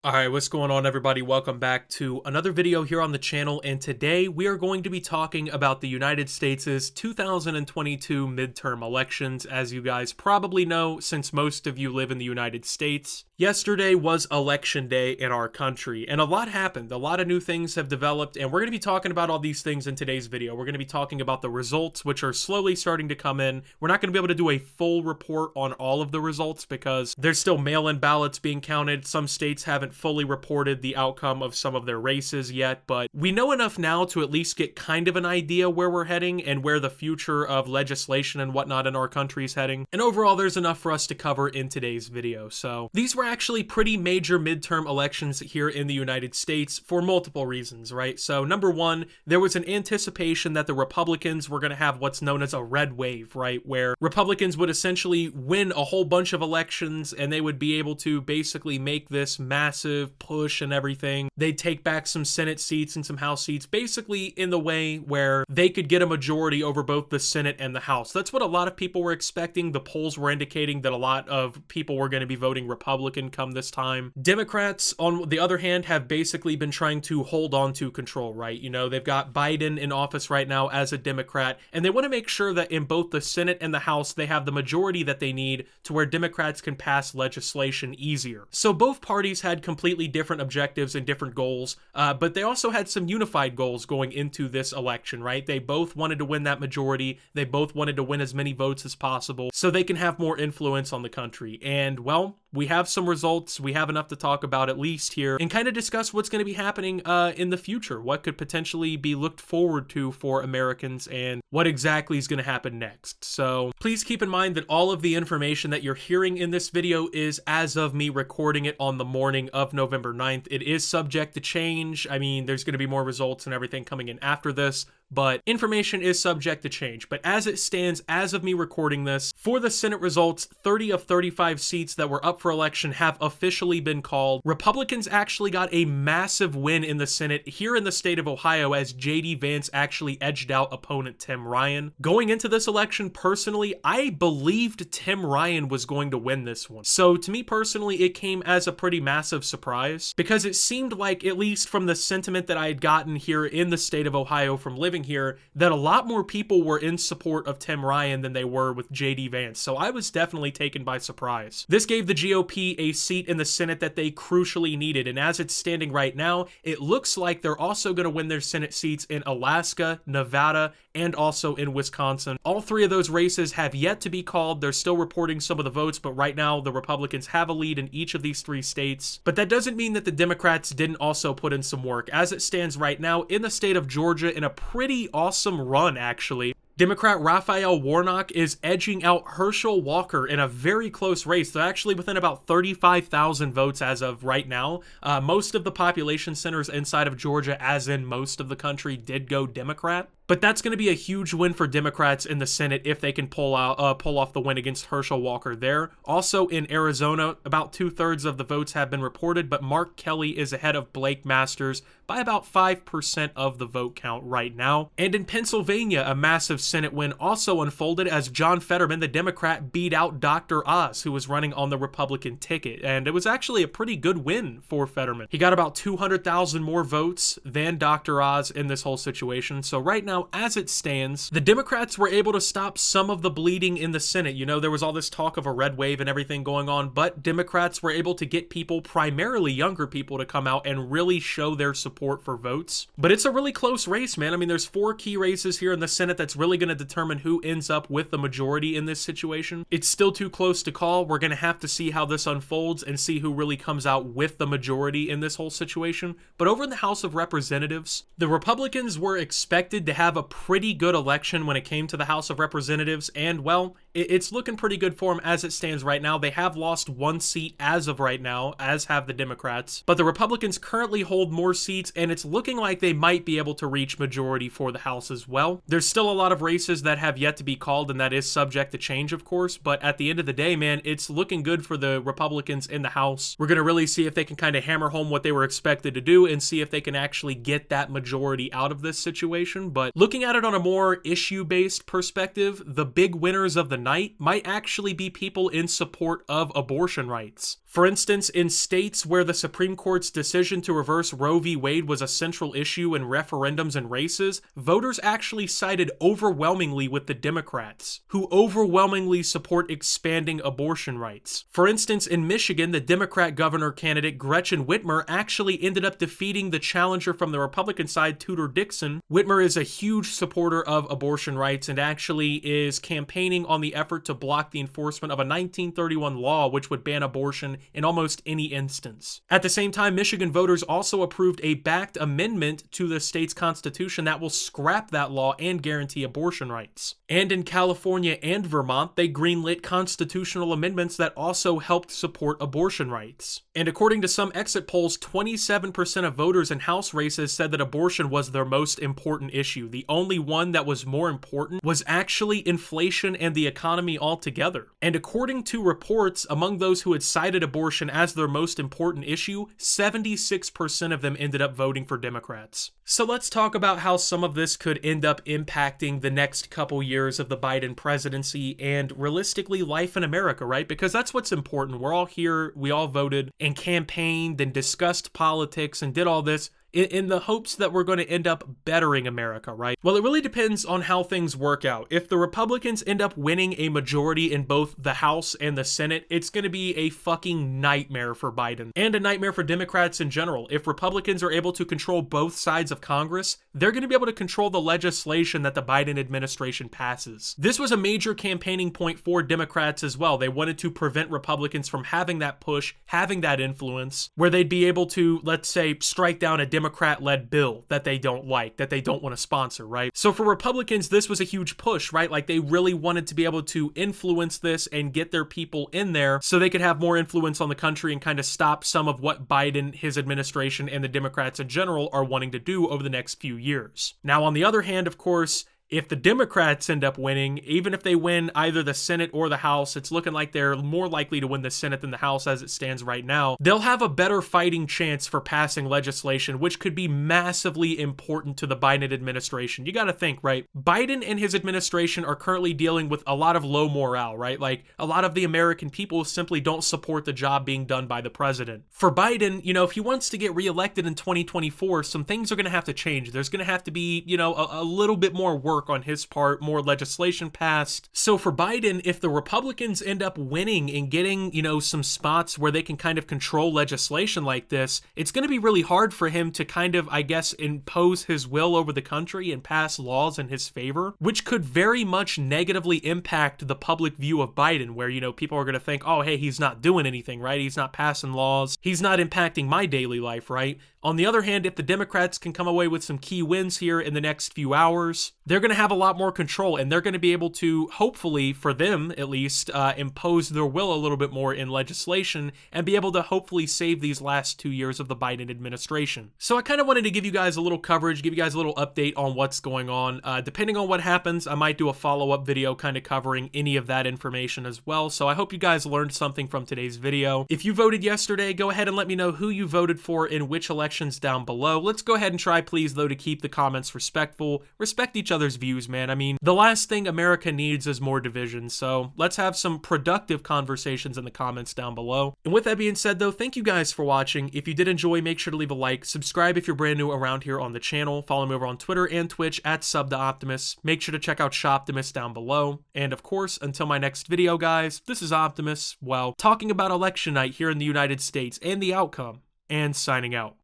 Alright, what's going on everybody? Welcome back to another video here on the channel, and today we are going to be talking about the United States' 2022 midterm elections. As you guys probably know, since most of you live in the United States, yesterday was election day in our country, and a lot happened. A lot of new things have developed, and we're going to be talking about all these things in today's video. We're going to be talking about the results, which are slowly starting to come in. We're not going to be able to do a full report on all of the results because there's still mail-in ballots being counted. Some states haven't fully reported the outcome of some of their races yet, but we know enough now to at least get kind of an idea where we're heading and where the future of legislation and whatnot in our country is heading. And overall, there's enough for us to cover in today's video. So these were actually pretty major midterm elections here in the United States for multiple reasons, right? So number one, there was an anticipation that the Republicans were going to have what's known as a red wave, right? Where Republicans would essentially win a whole bunch of elections and they would be able to basically make this massive push and everything. They'd take back some Senate seats and some House seats, basically in the way where they could get a majority over both the Senate and the House. That's what a lot of people were expecting. The polls were indicating that a lot of people were going to be voting Republican come this time. Democrats, on the other hand, have basically been trying to hold on to control, right? You know, they've got Biden in office right now as a Democrat, and they want to make sure that in both the Senate and the House, they have the majority that they need to where Democrats can pass legislation easier. So both parties had completely different objectives and different goals, but they also had some unified goals going into this election, right? They both wanted to win that majority. They both wanted to win as many votes as possible so they can have more influence on the country. And well, we have some results. We have enough to talk about at least here and kind of discuss what's going to be happening in the future, what could potentially be looked forward to for Americans and what exactly is going to happen next. So please keep in mind that all of the information that you're hearing in this video is as of me recording it on the morning of November 9th. It is subject to change. I mean, there's going to be more results and everything coming in after this, but information is subject to change. But as it stands, as of me recording this, for the Senate results, 30 of 35 seats that were up for election have officially been called. Republicans actually got a massive win in the Senate here in the state of Ohio as J.D. Vance actually edged out opponent Tim Ryan. Going into this election, personally, I believed Tim Ryan was going to win this one. So to me personally, it came as a pretty massive surprise because it seemed like, at least from the sentiment that I had gotten here in the state of Ohio from living here, that a lot more people were in support of Tim Ryan than they were with J.D. Vance. So I was definitely taken by surprise. This gave the GOP a seat in the Senate that they crucially needed, and as it's standing right now, it looks like they're also going to win their Senate seats in Alaska, Nevada, and also in Wisconsin. All three of those races have yet to be called. They're still reporting some of the votes, but right now the Republicans have a lead in each of these three states. But that doesn't mean that the Democrats didn't also put in some work. As it stands right now, in the state of Georgia, in a pretty awesome run actually, Democrat Raphael Warnock is edging out Herschel Walker in a very close race. They're actually within about 35,000 votes as of right now. Most of the population centers inside of Georgia, as in most of the country, did go Democrat. But that's going to be a huge win for Democrats in the Senate if they can pull off the win against Herschel Walker there. Also in Arizona, about 2/3 of the votes have been reported, but Mark Kelly is ahead of Blake Masters by about 5% of the vote count right now. And in Pennsylvania, a massive Senate win also unfolded as John Fetterman, the Democrat, beat out Dr. Oz, who was running on the Republican ticket. And it was actually a pretty good win for Fetterman. He got about 200,000 more votes than Dr. Oz in this whole situation. So right now, as it stands, the Democrats were able to stop some of the bleeding in the Senate. You know, there was all this talk of a red wave and everything going on, but Democrats were able to get people, primarily younger people, to come out and really show their support for votes. But it's a really close race, man. I mean, there's 4 key races here in the Senate that's really going to determine who ends up with the majority in this situation. It's still too close to call. We're going to have to see how this unfolds and see who really comes out with the majority in this whole situation. But over in the House of Representatives, the Republicans were expected to have a pretty good election when it came to the House of Representatives, and well, it's looking pretty good for them as it stands right now. They have lost 1 seat as of right now, as have the Democrats, but the Republicans currently hold more seats, and it's looking like they might be able to reach majority for the House as well. There's still a lot of races that have yet to be called, and that is subject to change, of course, but at the end of the day, man, it's looking good for the Republicans in the House. We're going to really see if they can kind of hammer home what they were expected to do and see if they can actually get that majority out of this situation. But looking at it on a more issue-based perspective, the big winners of the night might actually be people in support of abortion rights. For instance, in states where the Supreme Court's decision to reverse Roe v. Wade was a central issue in referendums and races, voters actually sided overwhelmingly with the Democrats, who overwhelmingly support expanding abortion rights. For instance, in Michigan, the Democrat governor candidate Gretchen Whitmer actually ended up defeating the challenger from the Republican side, Tudor Dixon. Whitmer is a huge supporter of abortion rights and actually is campaigning on the effort to block the enforcement of a 1931 law which would ban abortion in almost any instance. At the same time, Michigan voters also approved a backed amendment to the state's constitution that will scrap that law and guarantee abortion rights. And in California and Vermont, they greenlit constitutional amendments that also helped support abortion rights. And according to some exit polls, 27% of voters in House races said that abortion was their most important issue. The only one that was more important was actually inflation and the economy altogether. And according to reports, among those who had cited abortion as their most important issue, 76% of them ended up voting for Democrats. So let's talk about how some of this could end up impacting the next couple years of the Biden presidency and realistically life in America, right? Because that's what's important. We're all here, we all voted and campaigned and discussed politics and did all this in the hopes that we're going to end up bettering America, right? Well, it really depends on how things work out. If the Republicans end up winning a majority in both the House and the Senate, it's going to be a fucking nightmare for Biden and a nightmare for Democrats in general. If Republicans are able to control both sides of Congress, they're going to be able to control the legislation that the Biden administration passes. This was a major campaigning point for Democrats as well. They wanted to prevent Republicans from having that push, having that influence, where they'd be able to, let's say, strike down a Democrat-led bill that they don't like, that they don't want to sponsor, right? So for Republicans, this was a huge push, right? Like they really wanted to be able to influence this and get their people in there so they could have more influence on the country and kind of stop some of what Biden, his administration, and the Democrats in general are wanting to do over the next few years. Now, on the other hand, of course, if the Democrats end up winning, even if they win either the Senate or the House, it's looking like they're more likely to win the Senate than the House as it stands right now. They'll have a better fighting chance for passing legislation, which could be massively important to the Biden administration. You got to think, right? Biden and his administration are currently dealing with a lot of low morale, right? Like a lot of the American people simply don't support the job being done by the president. For Biden, you know, if he wants to get reelected in 2024, some things are going to have to change. There's going to have to be, you know, a little bit more work on his part, more legislation passed. So for Biden, if the Republicans end up winning and getting, you know, some spots where they can kind of control legislation like this, it's going to be really hard for him to kind of, I guess, impose his will over the country and pass laws in his favor, which could very much negatively impact the public view of Biden, where, you know, people are going to think, oh, hey, he's not doing anything, right? He's not passing laws. He's not impacting my daily life, right? On the other hand, if the Democrats can come away with some key wins here in the next few hours, they're going to have a lot more control and they're going to be able to, hopefully for them at least, impose their will a little bit more in legislation and be able to hopefully save these last 2 years of the Biden administration. So I kind of wanted to give you guys a little coverage, give you guys a little update on what's going on. Depending on what happens, I might do a follow-up video kind of covering any of that information as well. So I hope you guys learned something from today's video. If you voted yesterday, go ahead and let me know who you voted for in which election down below. Let's go ahead and try, please, though, to keep the comments respectful. Respect each other's views, man. I mean, the last thing America needs is more division, so let's have some productive conversations in the comments down below. And with that being said, though, thank you guys for watching. If you did enjoy, make sure to leave a like, subscribe if you're brand new around here on the channel, follow me over on Twitter and Twitch at @SubTheOptimus. Make sure to check out Shoptimus down below. And of course, until my next video, guys, this is Optimus, well, talking about election night here in the United States and the outcome, and signing out.